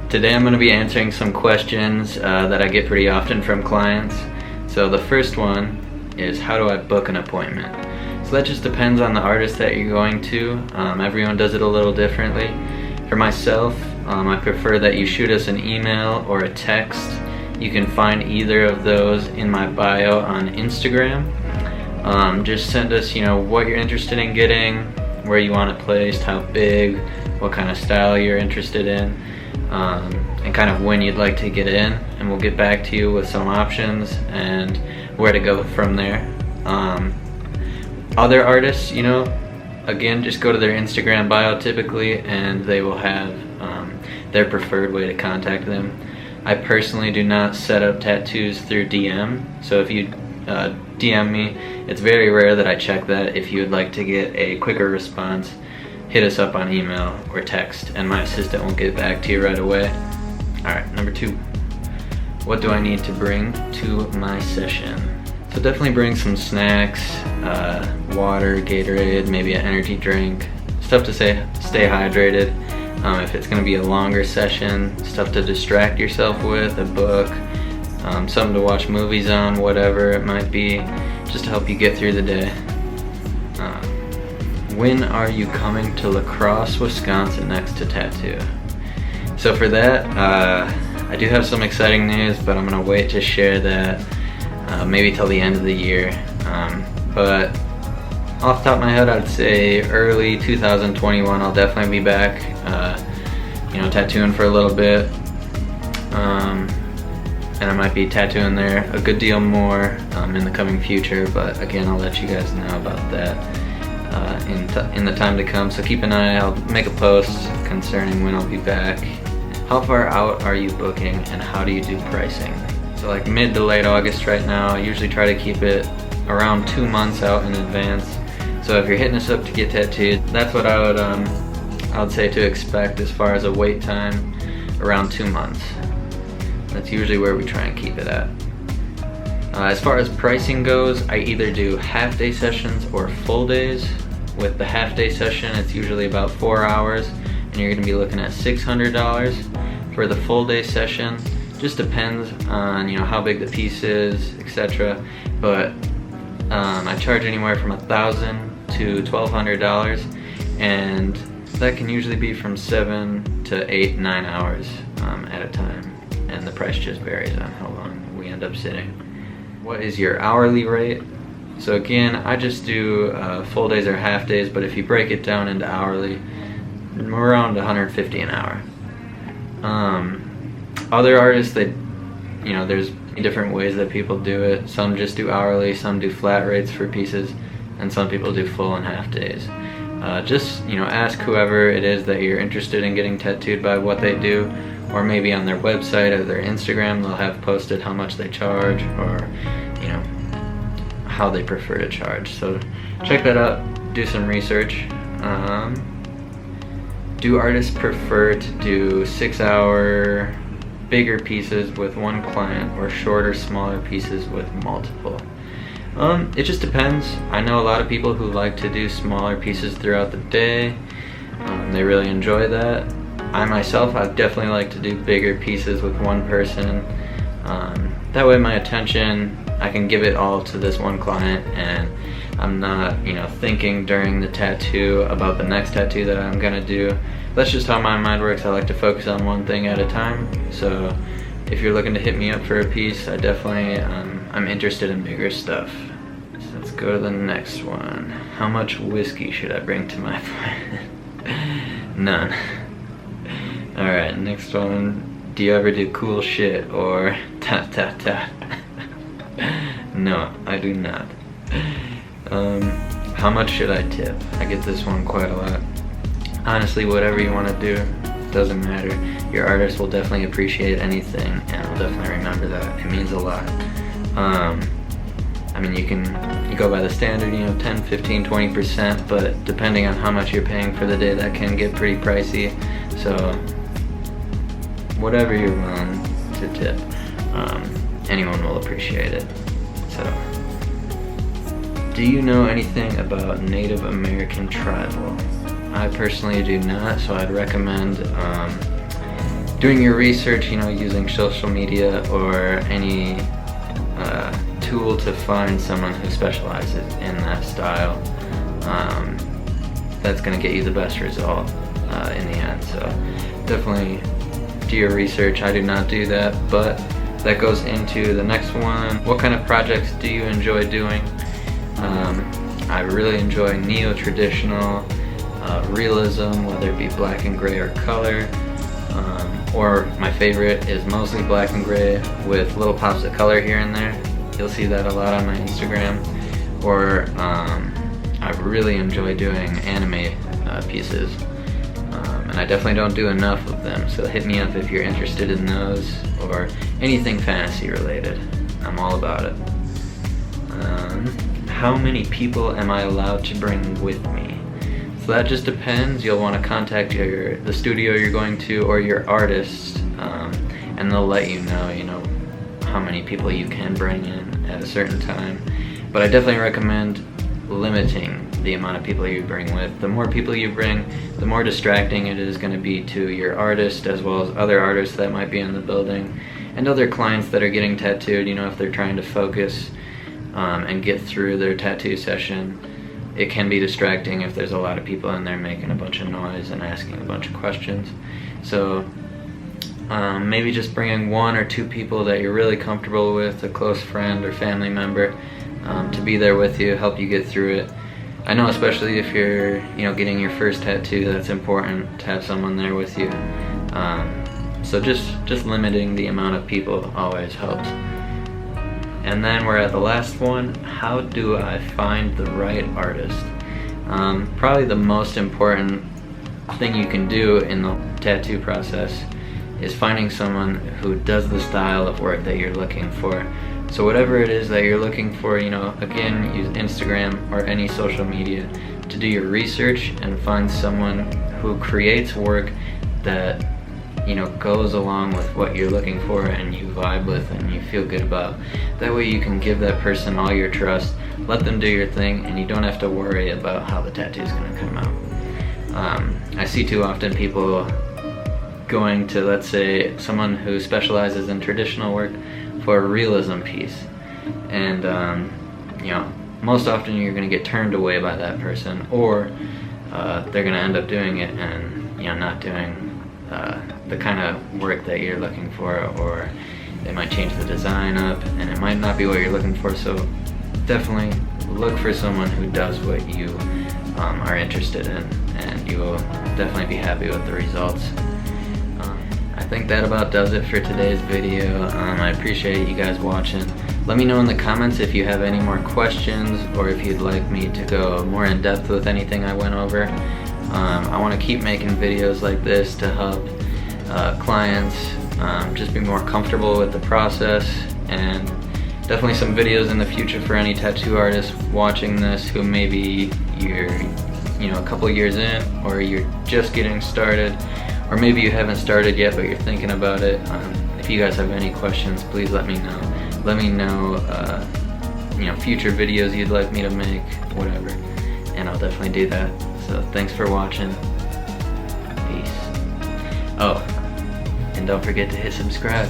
Today I'm going to be answering some questions that I get pretty often from clients. So the first one is, how do I book an appointment? So that just depends on the artist that you're going to. Everyone does it a little differently. For myself, I prefer that you shoot us an email or a text. You can find either of those in my bio on Instagram. Just send us, what you're interested in getting, where you want it placed, how big, what kind of style you're interested in, and kind of when you'd like to get in, and we'll get back to you with some options and where to go from there. Other artists, again, just go to their Instagram bio typically, and they will have their preferred way to contact them. I personally do not set up tattoos through DM, so if you DM me, it's very rare that I check that. If you would like to get a quicker response, hit us up on email or text, and my assistant will get back to you right away. Alright, number 2. What do I need to bring to my session? So definitely bring some snacks, water, Gatorade, maybe an energy drink, stuff to stay hydrated. If it's going to be a longer session, stuff to distract yourself with, a book, something to watch movies on, whatever it might be, just to help you get through the day. When are you coming to La Crosse, Wisconsin next to tattoo? So for that, I do have some exciting news, but I'm going to wait to share that maybe till the end of the year. But off the top of my head, I'd say early 2021 I'll definitely be back, tattooing for a little bit. And I might be tattooing there a good deal more in the coming future, but again, I'll let you guys know about that in the time to come. So keep an eye, I'll make a post concerning when I'll be back. How far out are you booking, and how do you do pricing? So like mid to late August right now. I usually try to keep it around 2 months out in advance. So if you're hitting us up to get tattooed, that's what I would say to expect as far as a wait time, around 2 months. That's usually where we try and keep it at. As far as pricing goes, I either do half-day sessions or full days. With the half-day session, it's usually about 4 hours, and you're going to be looking at $600. For the full-day session, just depends on how big the piece is, etc. But I charge anywhere from $1,000 to $1,200, and that can usually be from 7 to 8, 9 hours at a time. And the price just varies on how long we end up sitting. What is your hourly rate? So again, I just do full days or half days, but if you break it down into hourly, we're around $150 an hour. Other artists, there's different ways that people do it. Some just do hourly, some do flat rates for pieces, and some people do full and half days. Just ask whoever it is that you're interested in getting tattooed by what they do, or maybe on their website or their Instagram they'll have posted how much they charge, or how they prefer to charge. So check that out, do some research. Do artists prefer to do 6-hour bigger pieces with one client, or shorter, smaller pieces with multiple? It just depends. I know a lot of people who like to do smaller pieces throughout the day. They really enjoy that. I myself, I definitely like to do bigger pieces with one person. That way my attention, I can give it all to this one client, and I'm not, thinking during the tattoo about the next tattoo that I'm gonna do. That's just how my mind works. I like to focus on one thing at a time. So if you're looking to hit me up for a piece, I definitely, I'm interested in bigger stuff. So let's go to the next one. How much whiskey should I bring to my appointment? None. Alright, next one. Do you ever do cool shit, or ... No, I do not. How much should I tip? I get this one quite a lot. Honestly, whatever you want to do, doesn't matter. Your artist will definitely appreciate anything, and will definitely remember that. It means a lot. I mean, you go by the standard, 10, 15, 20%, but depending on how much you're paying for the day, that can get pretty pricey. So whatever you're willing to tip, anyone will appreciate it. So, do you know anything about Native American tribal? I personally do not, so I'd recommend doing your research, you know, using social media or any tool to find someone who specializes in that style. That's going to get you the best result in the end. So definitely do your research. I do not do that, but that goes into the next one. What kind of projects do you enjoy doing? I really enjoy neo-traditional realism, whether it be black and gray or color, or my favorite is mostly black and gray with little pops of color here and there. You'll see that a lot on my Instagram. Or I really enjoy doing anime pieces, and I definitely don't do enough of them, so hit me up if you're interested in those or anything fantasy related. I'm all about it. How many people am I allowed to bring with me? So that just depends. You'll want to contact the studio you're going to or your artist, and they'll let you know how many people you can bring in at a certain time. But I definitely recommend limiting the amount of people you bring with. The more people you bring, the more distracting it is going to be to your artist, as well as other artists that might be in the building and other clients that are getting tattooed. You know, if they're trying to focus and get through their tattoo session, it can be distracting if there's a lot of people in there making a bunch of noise and asking a bunch of questions. So maybe just bringing 1 or 2 people that you're really comfortable with, a close friend or family member, to be there with you, help you get through it. I know, especially if you're getting your first tattoo, that's important to have someone there with you. So just limiting the amount of people always helps. And then we're at the last one. How do I find the right artist? Probably the most important thing you can do in the tattoo process is finding someone who does the style of work that you're looking for. So whatever it is that you're looking for, again, use Instagram or any social media to do your research and find someone who creates work that goes along with what you're looking for and you vibe with and you feel good about. That way you can give that person all your trust, let them do your thing, and you don't have to worry about how the tattoo is going to come out. I see too often people going to, let's say, someone who specializes in traditional work for a realism piece, and most often you're going to get turned away by that person, or they're going to end up doing it and not doing the kind of work that you're looking for, or they might change the design up and it might not be what you're looking for. So definitely look for someone who does what you are interested in, and you will definitely be happy with the results. I think that about does it for today's video. I appreciate you guys watching. Let me know in the comments if you have any more questions, or if you'd like me to go more in depth with anything I went over. I want to keep making videos like this to help clients just be more comfortable with the process, and definitely some videos in the future for any tattoo artists watching this who maybe you're a couple years in, or you're just getting started, or maybe you haven't started yet but you're thinking about it. If you guys have any questions, please let me know. Let me know future videos you'd like me to make, whatever, and I'll definitely do that. So thanks for watching. Peace. Oh, and don't forget to hit subscribe.